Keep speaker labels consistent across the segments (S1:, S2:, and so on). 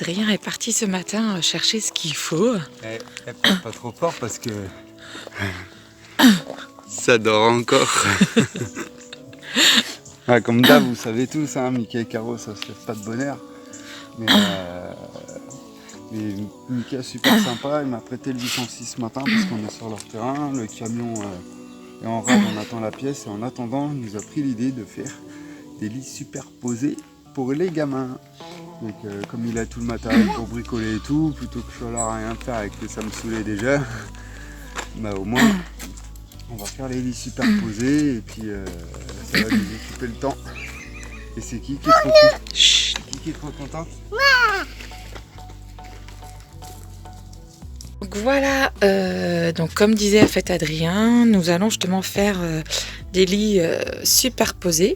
S1: Adrien est parti ce matin chercher ce qu'il faut.
S2: Elle parle pas trop fort parce que ça dort encore. Ah, comme d'hab, vous savez tous, hein, Mickey et Caro, ça se lève pas de bonne heure. Mais Mickey est super sympa, il m'a prêté le licencié ce matin parce qu'on est sur leur terrain. Le camion est en rade, on attend la pièce et en attendant, il nous a pris l'idée de faire des lits superposés pour les gamins. Donc comme il a tout le matériel pour bricoler et tout, plutôt que je sois là à rien faire et que ça me saoulait déjà, bah au moins on va faire les lits superposés et puis ça va nous occuper le temps. Et c'est qui est trop cool. Qui est trop contente?
S1: Donc voilà, donc comme disait en fait Adrien, nous allons justement faire des lits superposés.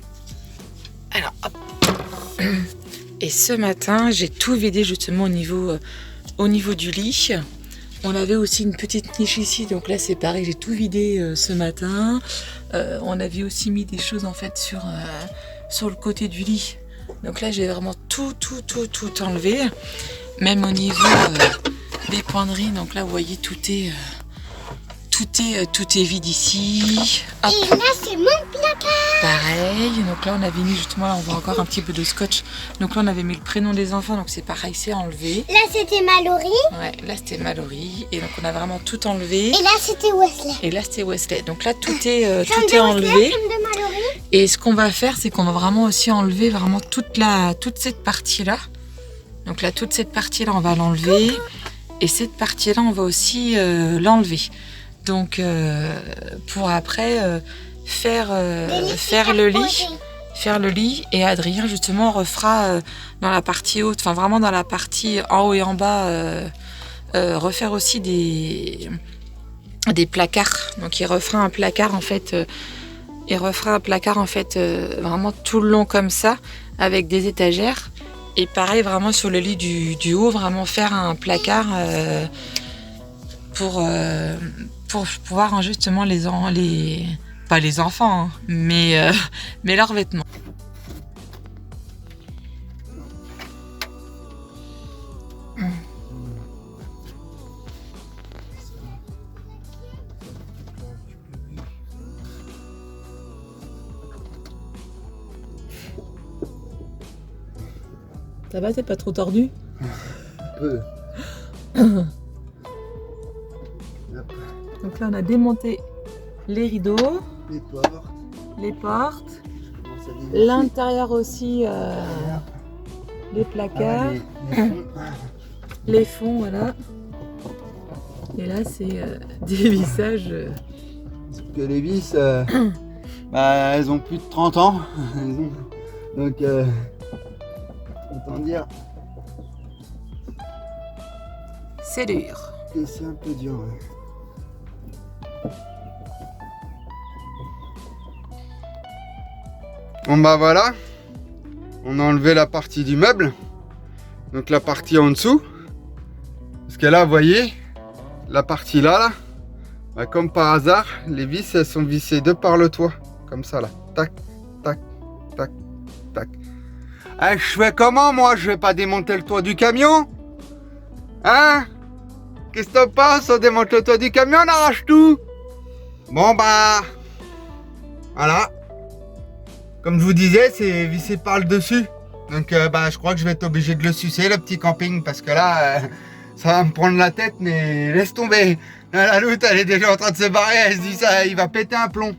S1: Alors hop. Et ce matin, j'ai tout vidé justement au niveau du lit. On avait aussi une petite niche ici, donc là c'est pareil, j'ai tout vidé ce matin. On avait aussi mis des choses en fait sur le côté du lit. Donc là j'ai vraiment tout enlevé. Même au niveau des pointeries, donc là vous voyez tout est vide ici. Hop.
S3: Et là c'est mon placard.
S1: Pareil, donc là on avait mis justement, là on voit encore un petit peu de scotch. Donc là on avait mis le prénom des enfants, donc c'est pareil, c'est enlevé.
S3: Là c'était Mallory.
S1: Ouais, là c'était Mallory. Et donc on a vraiment tout enlevé.
S3: Et là c'était Wesley.
S1: Et là c'était Wesley. Donc là tout est
S3: Wesley,
S1: enlevé.
S3: de Mallory.
S1: Et ce qu'on va faire, c'est qu'on va vraiment aussi enlever vraiment toute cette partie-là. Donc là, toute cette partie-là, on va l'enlever. Et cette partie-là, on va aussi l'enlever. Donc pour après faire le lit. Faire le lit. Et Adrien, justement, refera dans la partie haute, enfin vraiment dans la partie en haut et en bas, refaire aussi des placards. Donc il refera un placard en fait. Vraiment tout le long comme ça, avec des étagères. Et pareil, vraiment sur le lit du haut, vraiment faire un placard pour pouvoir justement pas les enfants, hein, mais leurs vêtements. Ça va, c'est pas trop tordu?
S2: Un peu.
S1: Donc là, on a démonté les rideaux,
S2: Les portes.
S1: L'intérieur aussi, les placards, les fonds, voilà. Et là, c'est des vissages.
S2: Que les vis, elles ont plus de 30 ans. Donc, autant dire
S1: C'est dur.
S2: que c'est un peu dur. Ouais. Bon bah voilà, on a enlevé la partie du meuble, donc la partie en dessous, parce que là vous voyez, la partie là, bah, comme par hasard, les vis elles sont vissées de par le toit, comme ça là, tac, tac, tac, tac. Ah, je fais comment moi? Je vais pas démonter le toit du camion? Hein? Qu'est-ce que t'en penses? On démonte le toit du camion, on arrache tout. Bon bah, voilà. Comme je vous disais, c'est vissé par le dessus. Donc je crois que je vais être obligé de le sucer, le petit camping, parce que là, ça va me prendre la tête, mais laisse tomber. La loutre, elle est déjà en train de se barrer, elle se dit ça, il va péter un plomb.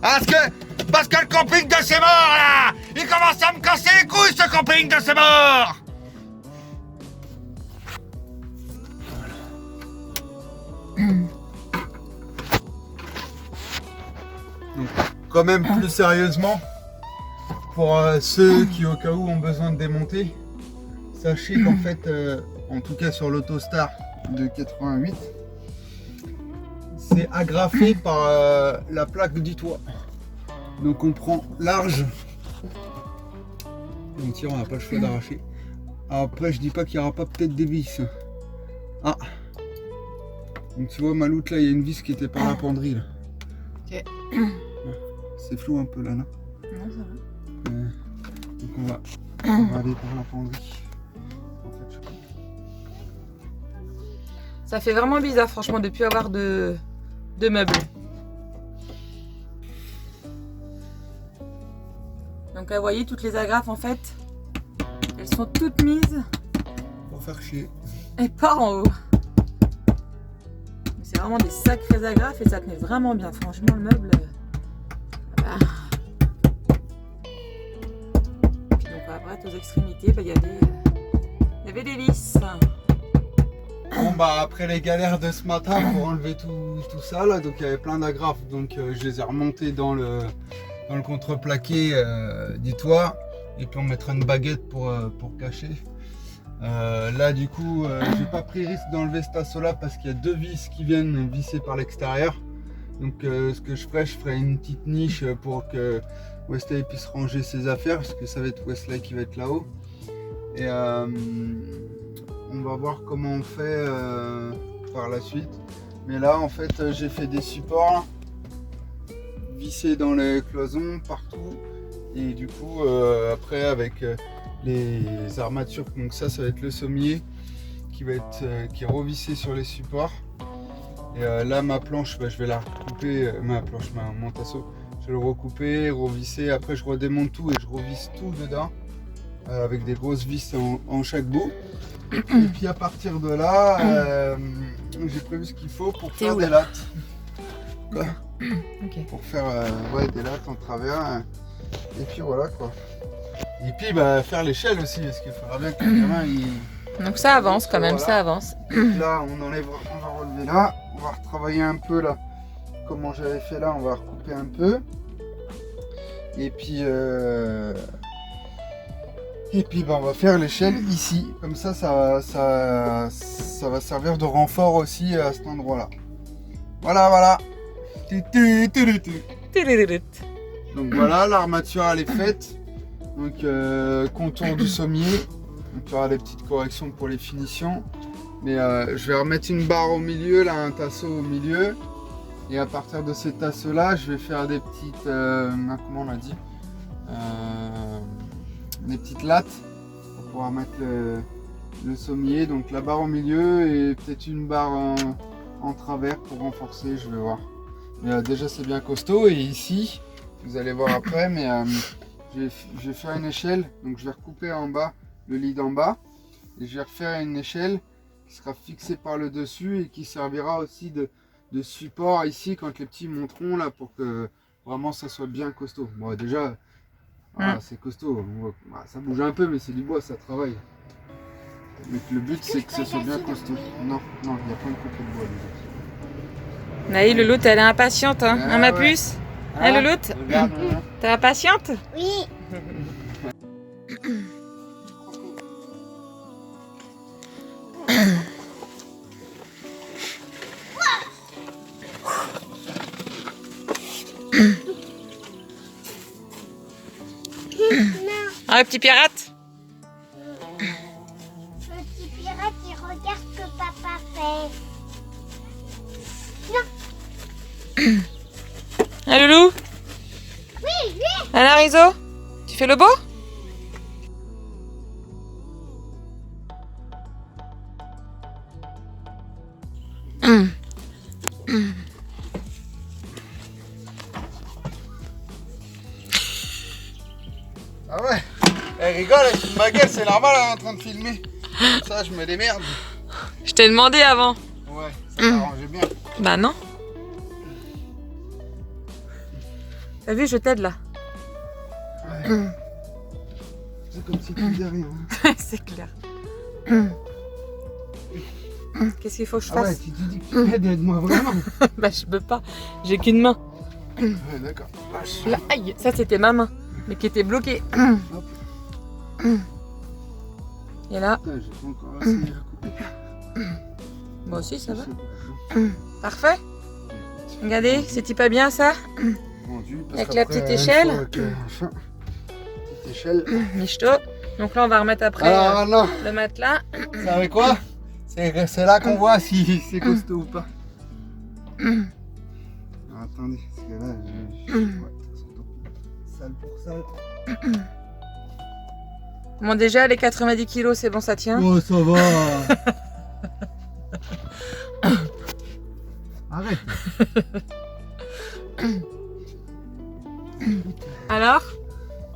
S2: Parce que le camping de ces morts, là, il commence à me casser les couilles, ce camping de ces morts. Donc, quand même plus sérieusement, pour ceux qui au cas où ont besoin de démonter, sachez qu'en fait, en tout cas sur l'Autostar de 88, c'est agrafé par la plaque du toit. Donc on prend large. On tire, on n'a pas le choix d'arracher. Après je dis pas qu'il n'y aura pas peut-être des vis. Ah. Donc tu vois ma loutre là, il y a une vis qui était par la penderie là.
S1: Ok.
S2: C'est flou un peu là, non?
S1: Non, ça va.
S2: Donc on va aller par la penderie. En fait, je
S1: Ça fait vraiment bizarre, franchement, de ne plus avoir de meubles. Donc là, vous voyez, toutes les agrafes, en fait, elles sont toutes mises.
S2: Pour faire chier.
S1: Et pas en haut. C'est vraiment des sacrées agrafes et ça tenait vraiment bien. Franchement, le meuble... Voilà. Donc après, aux extrémités, bah, il y avait des vis.
S2: Bon bah après les galères de ce matin pour enlever tout ça là, donc il y avait plein d'agrafes, donc je les ai remontés dans le contreplaqué du toit et puis on mettra une baguette pour cacher. Là du coup j'ai pas pris risque d'enlever cet assaut là parce qu'il y a 2 vis qui viennent visser par l'extérieur. Donc ce que je ferai une petite niche pour que Wesley puisse ranger ses affaires parce que ça va être Wesley qui va être là-haut. Et on va voir comment on fait par la suite. Mais là en fait j'ai fait des supports vissés dans les cloisons partout. Et du coup après avec les armatures, donc ça va être le sommier qui est revissé sur les supports. Et là ma planche, je vais la recouper, mon tasseau, je vais le recouper, revisser, après je redémonte tout et je revisse tout dedans avec des grosses vis en chaque bout. Et puis à partir de là, j'ai prévu ce qu'il faut pour faire des lattes. Quoi
S1: Okay.
S2: Pour faire des lattes en travers. Et puis voilà quoi. Et puis bah, faire l'échelle aussi, parce qu'il faudra bien que le gamin il...
S1: Donc ça avance quand même,
S2: voilà.
S1: ça avance.
S2: Donc là on va relever là, on va retravailler un peu là. Comment j'avais fait là, on va recouper un peu. Et puis bah, on va faire l'échelle ici. Comme ça va servir de renfort aussi à cet endroit là. Voilà. Donc voilà, l'armature elle est faite. Donc contour du sommier. Donc il y aura des petites corrections pour les finitions. Mais je vais remettre une barre au milieu, là, un tasseau au milieu. Et à partir de ces tasseaux là, je vais faire des petites... comment on a dit, des petites lattes pour pouvoir mettre le sommier. Donc la barre au milieu et peut-être une barre en travers pour renforcer, je vais voir. Mais déjà c'est bien costaud. Et ici, vous allez voir après, mais je vais faire une échelle. Donc je vais recouper en bas le lit d'en bas. Et je vais refaire une échelle qui sera fixée par le dessus et qui servira aussi de support ici quand les petits monteront là pour que vraiment ça soit bien costaud. Bon déjà c'est costaud, ça bouge un peu mais c'est du bois, ça travaille. Mais le but c'est que ça soit bien costaud. Non, il n'y a pas une coupe de bois déjà.
S1: Naï, Louloute, elle est impatiente, hein,
S2: Ah,
S1: ma
S2: ouais.
S1: puce. Hein, Louloute,
S2: Regarde,
S1: t'es impatiente?
S3: Oui.
S1: Ah, le petit pirate?
S3: Le petit pirate, il regarde ce que papa fait.
S1: Hein, Loulou?
S3: Oui, lui.
S1: Alors, Iso? Tu fais le beau?
S2: Ah ouais, elle rigole, elle filme ma gueule, c'est normal, elle est en train de filmer. Ça, je me démerde.
S1: Je t'ai demandé avant.
S2: Ouais, ça t'arrangeait bien.
S1: Bah non. T'as vu, je t'aide là.
S2: Ouais. C'est comme si tu faisais rien. Hein.
S1: C'est clair. Qu'est-ce qu'il faut que je
S2: Ah ouais,
S1: fasse?
S2: tu te dis que tu m'aides, aide-moi vraiment.
S1: Bah je peux pas. J'ai qu'une main.
S2: Ouais, d'accord. Lâche.
S1: Là, aïe, ça c'était ma main, mais qui était bloquée.
S2: Hop.
S1: Et là,
S2: Putain, j'ai pas encore essayé de couper.
S1: moi aussi ça va.
S2: C'est
S1: Parfait. Regardez, c'est-il pas bien ça?
S2: vendu, parce
S1: Avec la
S2: qu'après,
S1: petite
S2: une
S1: échelle.
S2: fois que- enfin, petite échelle.
S1: Michto. Donc là on va remettre après
S2: Alors non,
S1: le matelas.
S2: vous savez quoi? C'est là qu'on voit si c'est costaud ou pas. Alors, attendez, parce que là, ouais, salle pour salle.
S1: Bon déjà les 90 kilos c'est bon, ça tient.
S2: Oh, ça va. Arrête.
S1: Alors?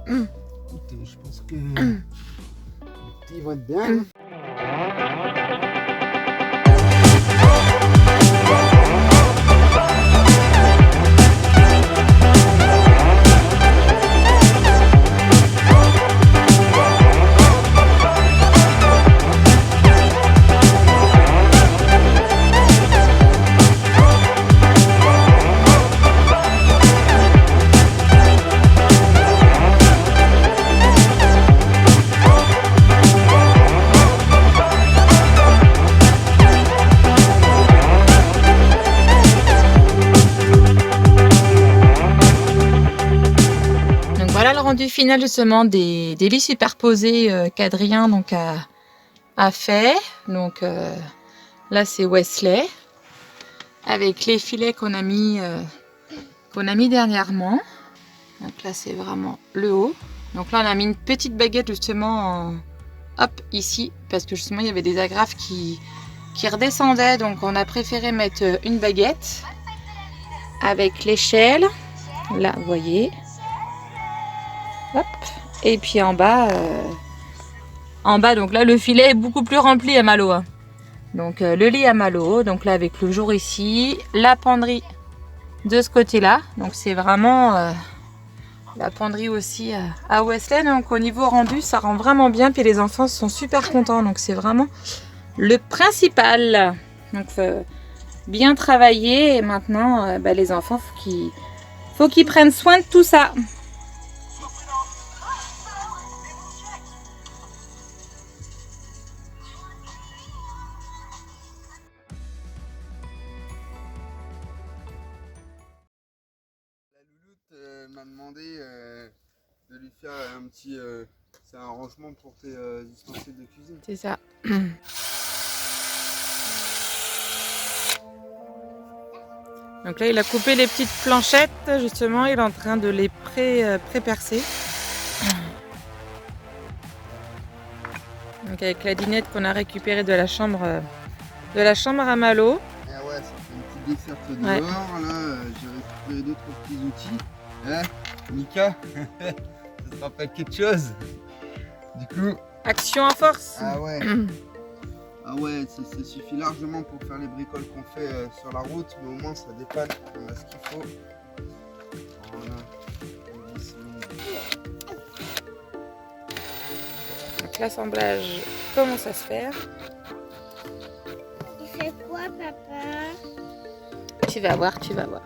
S2: Écoute, je pense que le petit va être bien. Hein.
S1: Voilà le rendu final justement des lits superposés qu'Adrien donc a fait. Donc là c'est Wesley avec les filets qu'on a mis dernièrement. Donc là c'est vraiment le haut. Donc là on a mis une petite baguette justement hop ici parce que justement il y avait des agrafes qui redescendaient, donc on a préféré mettre une baguette avec l'échelle. Là vous voyez. Hop. Et puis en bas, donc là le filet est beaucoup plus rempli à Malo. Hein. Donc le lit à Malo, donc là avec le jour ici, la penderie de ce côté-là. Donc c'est vraiment la penderie aussi à Wesley. Donc au niveau rendu, ça rend vraiment bien. Puis les enfants sont super contents. Donc c'est vraiment le principal. Donc bien travailler. Et maintenant, les enfants, faut qu'ils prennent soin de tout ça.
S2: M'a demandé de lui faire un petit c'est un rangement pour tes ustensiles de cuisine.
S1: C'est ça. Donc là il a coupé les petites planchettes justement, il est en train de les pré-percer. Donc avec la dinette qu'on a récupérée de la chambre à Malo.
S2: Ah ouais, ça fait une petite desserte dehors, là, j'ai récupéré d'autres petits outils. Hein, Mika, ça te rappelle quelque chose? Du coup...
S1: Action à force.
S2: Ah ouais. Ah ouais, ça suffit largement pour faire les bricoles qu'on fait sur la route, mais au moins ça dépanne, on a ce qu'il faut. Voilà.
S1: Donc l'assemblage commence à se faire.
S3: Il fait quoi, papa?
S1: Tu vas voir, tu vas voir.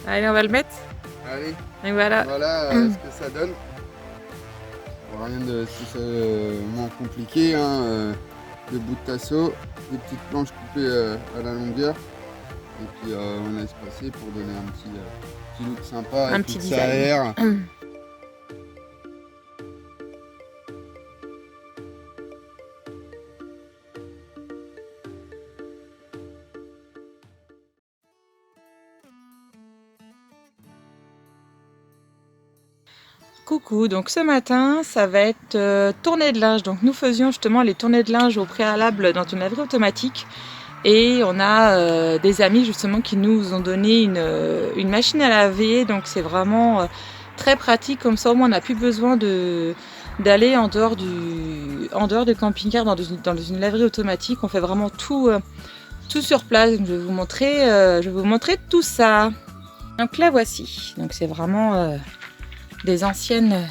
S1: Allez, on va le mettre.
S2: Allez,
S1: Et voilà.
S2: voilà ce que ça donne. Bon, rien de spécialement compliqué, hein, des bouts de tasseau, des petites planches coupées à la longueur. Et puis on laisse passer pour donner un petit look sympa.
S1: Un
S2: et
S1: petit
S2: puis
S1: design.
S2: Ça aère.
S1: Coucou, donc ce matin ça va être tournée de linge. Donc nous faisions justement les tournées de linge au préalable dans une laverie automatique. Et on a des amis justement qui nous ont donné une machine à laver. Donc c'est vraiment très pratique, comme ça au moins on n'a plus besoin d'aller en dehors du camping-car dans une laverie automatique. On fait vraiment tout sur place. Donc, je vais vous montrer tout ça. Donc la voici. Donc c'est vraiment des anciennes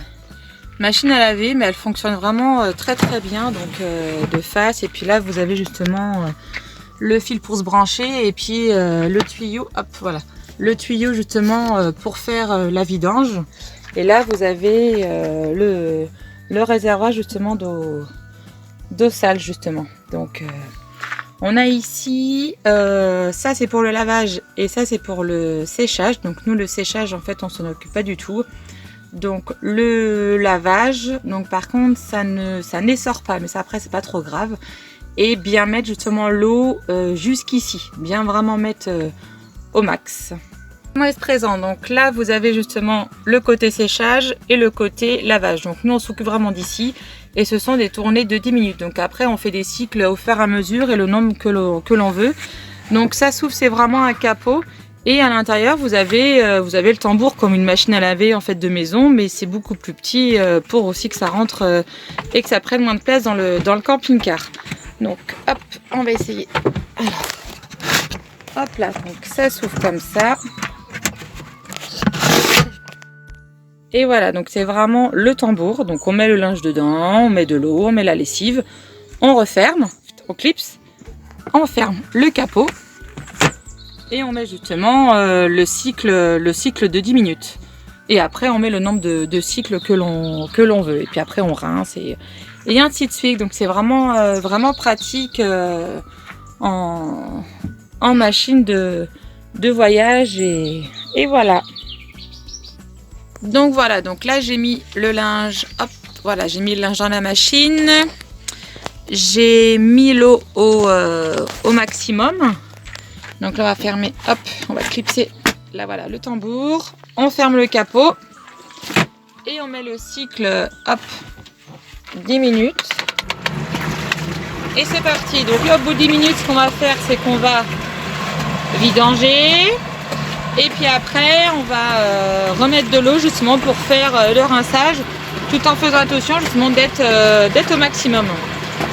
S1: machines à laver, mais elles fonctionnent vraiment très très bien, donc de face. Et puis là vous avez justement le fil pour se brancher et puis le tuyau, hop voilà, le tuyau justement pour faire la vidange. Et là vous avez le réservoir justement d'eau sale justement. Donc On a ici, ça c'est pour le lavage et ça c'est pour le séchage. Donc nous le séchage en fait on s'en occupe pas du tout. Donc le lavage, donc par contre ça n'essore pas, mais ça après c'est pas trop grave. Et bien mettre justement l'eau jusqu'ici, bien vraiment mettre au max. Comment est-ce présent? Donc là vous avez justement le côté séchage et le côté lavage. Donc nous on s'occupe vraiment d'ici. Et ce sont des tournées de 10 minutes. Donc après, on fait des cycles au fur et à mesure et le nombre que l'on veut. Donc ça s'ouvre, c'est vraiment un capot. Et à l'intérieur, vous avez le tambour comme une machine à laver en fait de maison. Mais c'est beaucoup plus petit pour aussi que ça rentre et que ça prenne moins de place dans le camping-car. Donc hop, on va essayer. Alors, hop là, donc ça s'ouvre comme ça. Et voilà, donc c'est vraiment le tambour. Donc on met le linge dedans, on met de l'eau, on met la lessive, on referme, on clipse, on ferme le capot et on met justement le cycle de 10 minutes. Et après on met le nombre de cycles que l'on veut. Et puis après on rince et ainsi de suite. Donc c'est vraiment, vraiment pratique en machine de voyage et voilà. Donc voilà, donc là j'ai mis le linge, hop, voilà, j'ai mis le linge dans la machine. J'ai mis l'eau au maximum. Donc là on va fermer, hop, on va clipser, là voilà, le tambour. On ferme le capot et on met le cycle, hop, 10 minutes. Et c'est parti. Donc là au bout de 10 minutes, ce qu'on va faire, c'est qu'on va vidanger. Et puis après, on va remettre de l'eau justement pour faire le rinçage, tout en faisant attention justement d'être au maximum.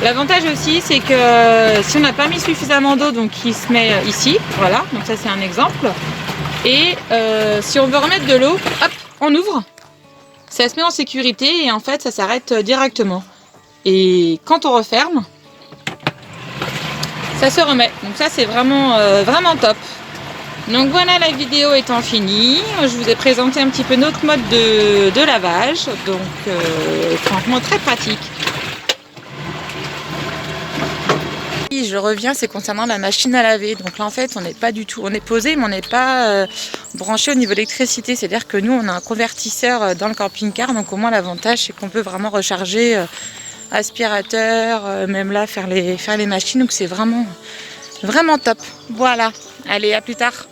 S1: L'avantage aussi, c'est que si on n'a pas mis suffisamment d'eau, donc il se met ici, voilà, donc ça c'est un exemple. Et si on veut remettre de l'eau, hop, on ouvre, ça se met en sécurité et en fait ça s'arrête directement. Et quand on referme, ça se remet. Donc ça c'est vraiment, vraiment top. Donc voilà, la vidéo étant finie, je vous ai présenté un petit peu notre mode de lavage, donc franchement très pratique. Je reviens, c'est concernant la machine à laver. Donc là en fait on n'est pas du tout, on est posé mais on n'est pas branché au niveau d'électricité, c'est-à-dire que nous on a un convertisseur dans le camping-car, donc au moins l'avantage c'est qu'on peut vraiment recharger aspirateur, même là faire les machines, donc c'est vraiment top. Voilà, allez à plus tard.